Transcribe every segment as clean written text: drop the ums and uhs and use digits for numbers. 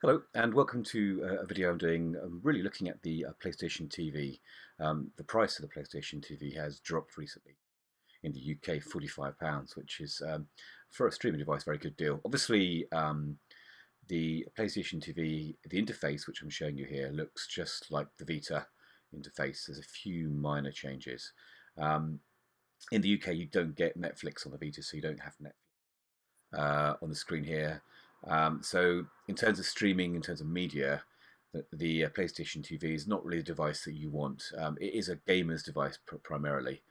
Hello and welcome to a video I'm doing. I'm really looking at the PlayStation TV. The price of the PlayStation TV has dropped recently in the UK, £45, which is for a streaming device a very good deal. Obviously, the PlayStation TV, the interface which I'm showing you here, looks just like the Vita interface. There's a few minor changes. In the UK, you don't get Netflix on the Vita, so you don't have Netflix on the screen here. So in terms of streaming, in terms of media, the PlayStation TV is not really a device that you want. It is a gamer's device primarily,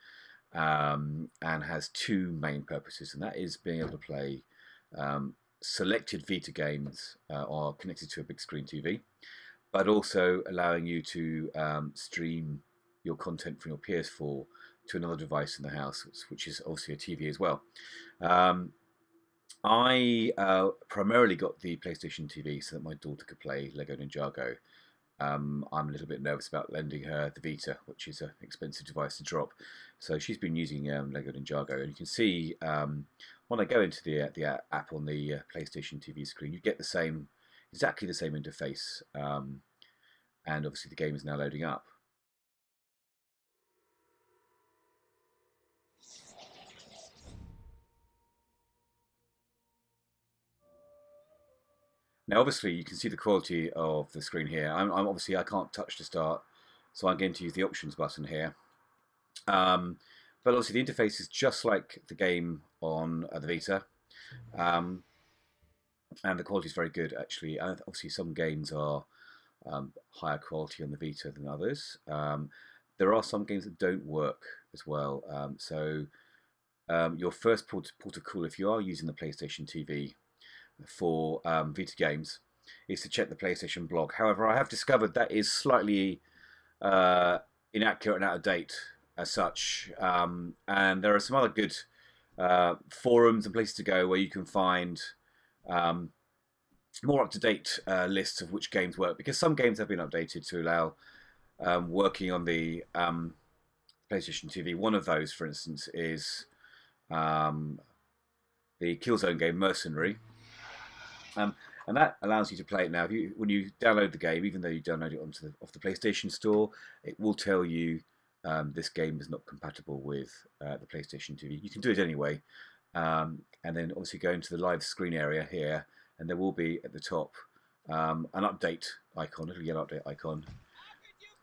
and has two main purposes, and that is being able to play selected Vita games are connected to a big screen TV, but also allowing you to stream your content from your PS4 to another device in the house, which is obviously a TV as well. I primarily got the PlayStation TV so that my daughter could play Lego Ninjago. I'm a little bit nervous about lending her the Vita, which is an expensive device to drop. So she's been using Lego Ninjago, and you can see when I go into the app on the PlayStation TV screen, you get exactly the same interface, and obviously the game is now loading up. Now, obviously, you can see the quality of the screen here. I can't touch to start, so I'm going to use the options button here. But obviously, the interface is just like the game on the Vita, and the quality is very good actually. And obviously, some games are higher quality on the Vita than others. There are some games that don't work as well. Your first port of call, if you are using the PlayStation TV for Vita games, is to check the PlayStation blog. However, I have discovered that is slightly inaccurate and out of date as such, and there are some other good forums and places to go where you can find more up-to-date lists of which games work, because some games have been updated to allow working on the PlayStation TV. One of those, for instance, is the Killzone game Mercenary. And that allows you to play it now. When you download the game, even though you download it off the PlayStation Store, it will tell you this game is not compatible with the PlayStation TV. You can do it anyway, and then obviously go into the live screen area here, and there will be at the top an update icon, a little yellow update icon.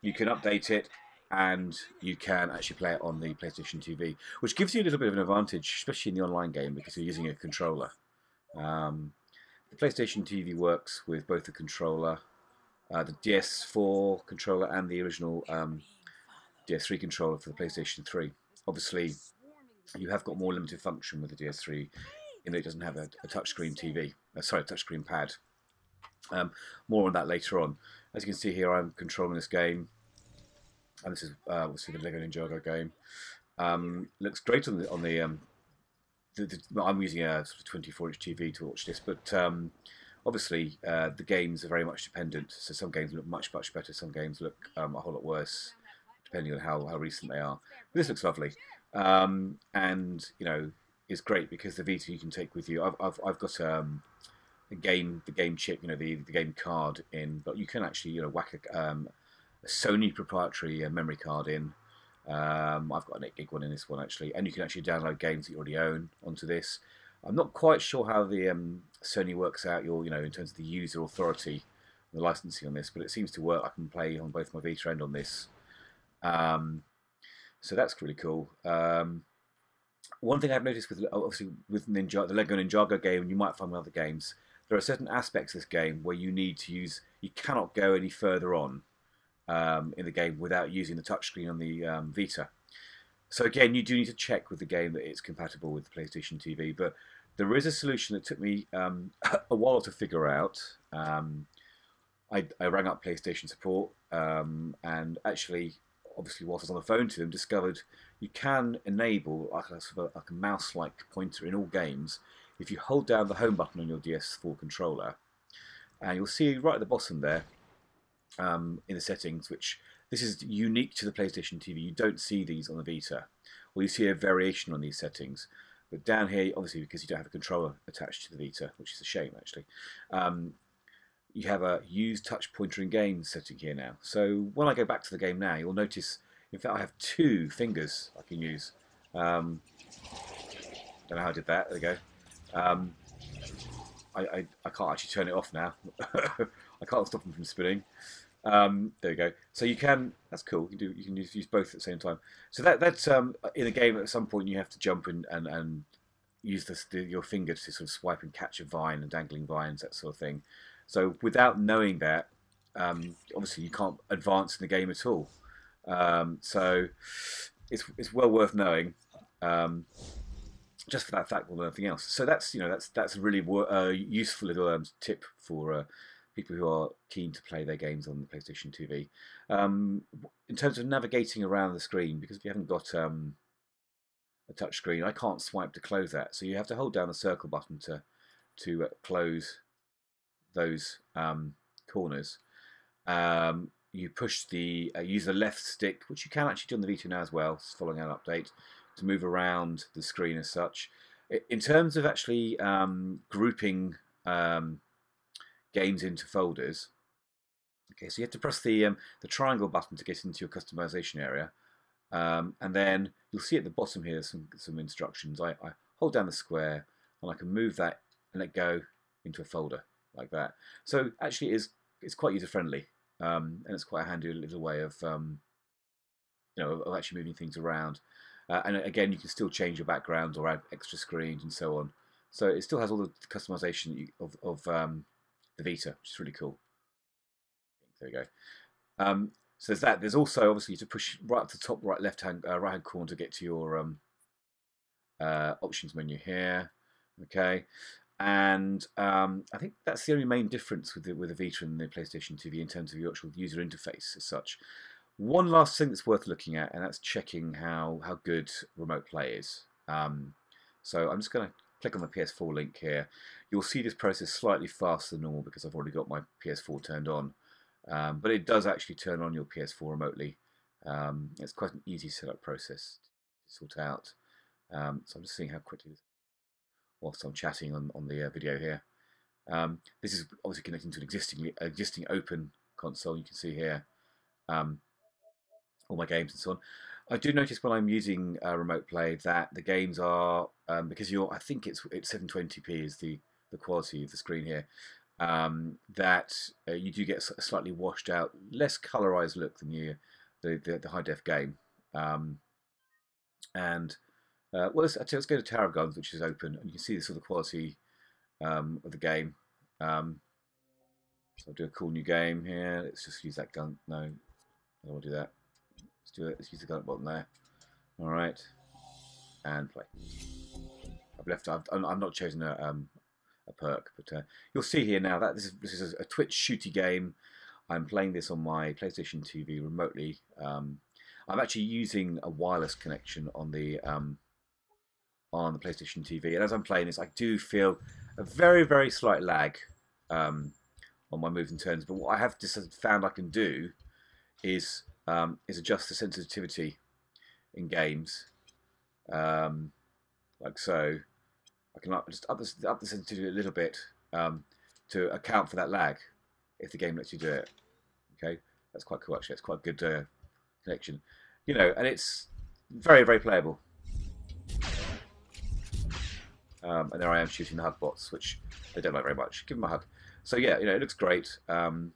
You can update it, and you can actually play it on the PlayStation TV, which gives you a little bit of an advantage, especially in the online game, because you're using a controller. The PlayStation TV works with both the controller, the DS4 controller, and the original DS3 controller for the PlayStation 3. Obviously, you have got more limited function with the DS3 in that it doesn't have a touchscreen TV. Sorry, touchscreen pad. More on that later on. As you can see here, I'm controlling this game, and this is obviously the Lego Ninjago game. Looks great on the I'm using a sort of 24-inch TV to watch this, but obviously the games are very much dependent. So some games look much better, some games look a whole lot worse, depending on how recent they are. But this looks lovely, and you know, is great because the Vita you can take with you. I've got the game chip, you know, the game card in, but you can actually, you know, whack a Sony proprietary memory card in. I've got an 8 gig one in this one actually, and you can actually download games that you already own onto this. I'm not quite sure how the Sony works out you know, in terms of the user authority, the licensing on this, but it seems to work. I can play on both my Vita and on this, so that's really cool. One thing I've noticed with obviously with the Lego Ninjago game, and you might find with other games, there are certain aspects of this game where you cannot go any further on in the game without using the touchscreen on the Vita. So again, you do need to check with the game that it's compatible with the PlayStation TV, but there is a solution that took me a while to figure out. I rang up PlayStation support, and actually, obviously whilst I was on the phone to them, discovered you can enable like a mouse-like pointer in all games if you hold down the home button on your DS4 controller, and you'll see right at the bottom there, in the settings, which this is unique to the PlayStation TV. You don't see these on the Vita, or you see a variation on these settings. But down here, obviously, because you don't have a controller attached to the Vita, which is a shame actually, you have a use touch pointer in game setting here now. So when I go back to the game now, you'll notice, in fact, I have 2 fingers I can use. Don't know how I did that. There we go. I can't actually turn it off now. I can't stop them from spinning. There we go. So you can. That's cool. You can use both at the same time. So that's in a game at some point you have to jump and use your finger to sort of swipe and catch a vine and dangling vines, that sort of thing. So without knowing that, obviously you can't advance in the game at all. So it's well worth knowing, just for that fact more than anything else. So that's that's a really useful little tip for people who are keen to play their games on the PlayStation TV. In terms of navigating around the screen, because if you haven't got a touch screen, I can't swipe to close that. So you have to hold down the circle button to close those corners. You push use the left stick, which you can actually do on the Vita now as well, following an update, to move around the screen as such. In terms of actually grouping games into folders, okay, so you have to press the triangle button to get into your customization area, and then you'll see at the bottom here some instructions. I hold down the square and I can move that and let go into a folder like that. So actually it's quite user friendly, and it's quite a handy little way of of actually moving things around. And again, you can still change your background or add extra screens and so on. So it still has all the customization of the Vita, which is really cool. There we go. So there's that. There's also obviously to push right up to the top right hand corner to get to your options menu here. Okay, and I think that's the only main difference with the Vita and the PlayStation TV in terms of your actual user interface as such. One last thing that's worth looking at, and that's checking how good Remote Play is. So I'm just going to click on the PS4 link here. You'll see this process slightly faster than normal because I've already got my PS4 turned on. But it does actually turn on your PS4 remotely. It's quite an easy setup process to sort out. So I'm just seeing how quickly, whilst I'm chatting on the video here. This is obviously connecting to an existing open console. You can see here all my games and so on. I do notice when I'm using Remote Play that the games are because I think it's 720p is the quality of the screen here. That you do get a slightly washed out, less colorized look than the high def game. Well, let's go to Tower of Guns, which is open, and you can see the sort of quality of the game. So I'll do a cool new game here. Let's just use that gun. No, I don't want to do that. Let's do it. Let's use the gun at the bottom there. All right, and play. I've not chosen a perk, but you'll see here now that this is a Twitch shooty game. I'm playing this on my PlayStation TV remotely. I'm actually using a wireless connection on the PlayStation TV, and as I'm playing this, I do feel a very slight lag on my moves and turns. But what I have just found I can do is adjust the sensitivity in games, like so. I can just up the sensitivity a little bit to account for that lag if the game lets you do it. Okay, that's quite cool actually. It's quite a good connection, and it's very playable. And there I am shooting the hug bots, which they don't like very much. Give them a hug. So yeah, it looks great. And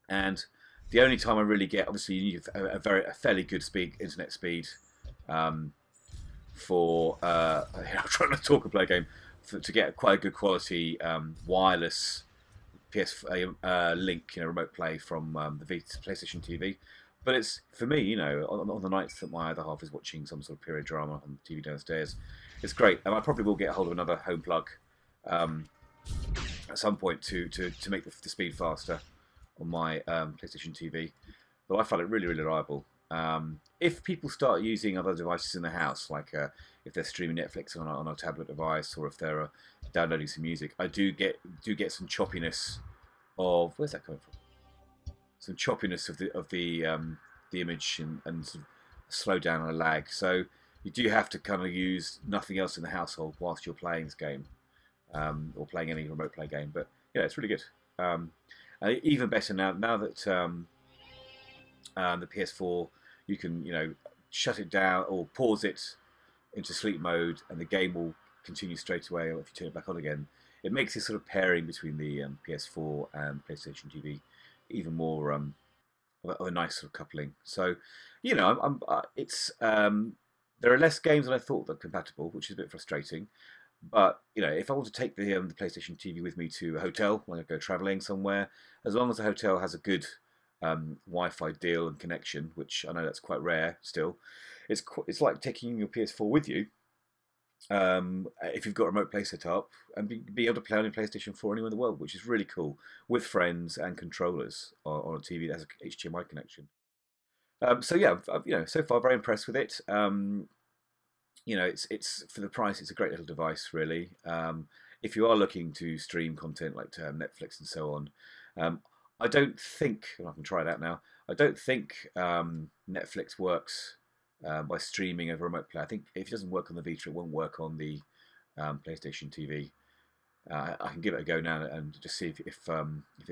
the only time I really get, obviously, you need a fairly good internet speed. For I'm trying to talk and play a game to get quite a good quality wireless link, Remote Play from the PlayStation TV. But it's for me, on the nights that my other half is watching some sort of period drama on the TV downstairs, it's great. And I probably will get a hold of another home plug at some point to make the speed faster on my PlayStation TV. But I find it really reliable. If people start using other devices in the house, like if they're streaming Netflix on a tablet device, or if they're downloading some music, I do get some choppiness of where's that coming from? Some choppiness of the image and sort of slow down and a lag. So you do have to kind of use nothing else in the household whilst you're playing this game, or playing any Remote Play game. But yeah, it's really good. Even better now that the PS4, you can shut it down or pause it into sleep mode, and the game will continue straight away. Or if you turn it back on again, it makes this sort of pairing between the PS4 and PlayStation TV even more of a nice sort of coupling. So, it's there are less games than I thought that are compatible, which is a bit frustrating. But if I want to take the PlayStation TV with me to a hotel when I go travelling somewhere, as long as the hotel has a good Wi-Fi deal and connection, which I know that's quite rare still, it's like taking your PS4 with you. If you've got a remote play set up, and be able to play on your PlayStation 4 anywhere in the world, which is really cool, with friends and controllers on a TV that has a HDMI connection. So yeah, so far very impressed with it. It's for the price, it's a great little device, really. If you are looking to stream content like Netflix and so on, I don't think, and I can try it out now, I don't think Netflix works by streaming over remote play. I think if it doesn't work on the Vita, it won't work on the PlayStation TV. I can give it a go now and just see if it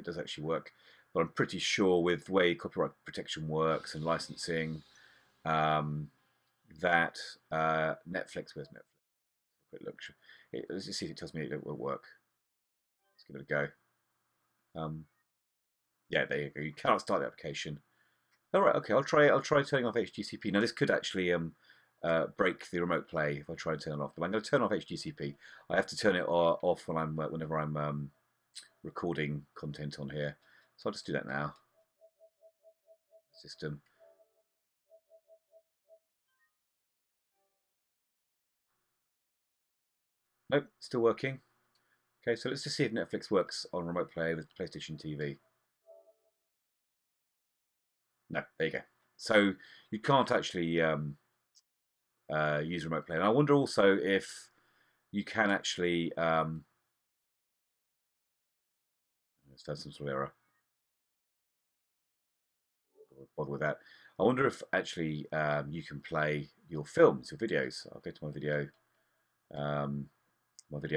does actually work. But I'm pretty sure with the way copyright protection works and licensing, that Netflix, where's Netflix? Quick look. Let's just see if it tells me it will work. Let's give it a go. Yeah, there you go. You cannot start the application. All right, okay. I'll try turning off HDCP. Now this could actually break the remote play if I try and turn it off. But I'm going to turn off HDCP. I have to turn it off whenever I'm recording content on here. So I'll just do that now. System. Nope, still working. Okay, so let's just see if Netflix works on remote play with PlayStation TV. No, there you go. So you can't actually use remote play. And I wonder also if you can actually let's have some sort of error. Bother with that. I wonder if actually you can play your films, your videos. I'll go to my video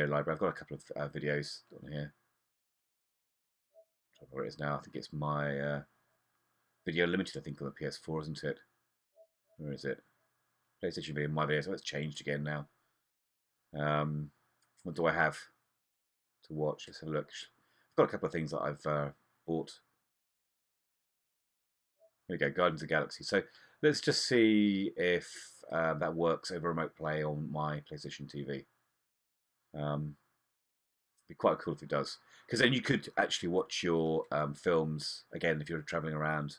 library. I've got a couple of videos on here. I don't know where it is now. I think it's my Video Limited, I think, on the PS4, isn't it? Where is it? PlayStation V, my videos. So it's changed again now. What do I have to watch? Let's have a look. I've got a couple of things that I've bought. Here we go, Guardians of the Galaxy. So let's just see if that works over remote play on my PlayStation TV. It'd be quite cool if it does, because then you could actually watch your films again if you're traveling around.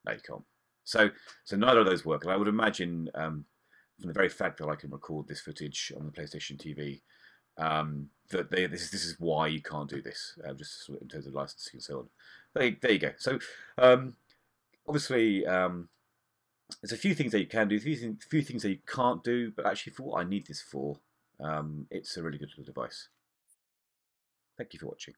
No, you can't. So neither of those work, and I would imagine from the very fact that I can record this footage on the PlayStation TV, that this is why you can't do this, just in terms of licensing and so on. There you go. So obviously, there's a few things that you can do, a few things that you can't do, but actually for what I need this for, it's a really good little device. Thank you for watching.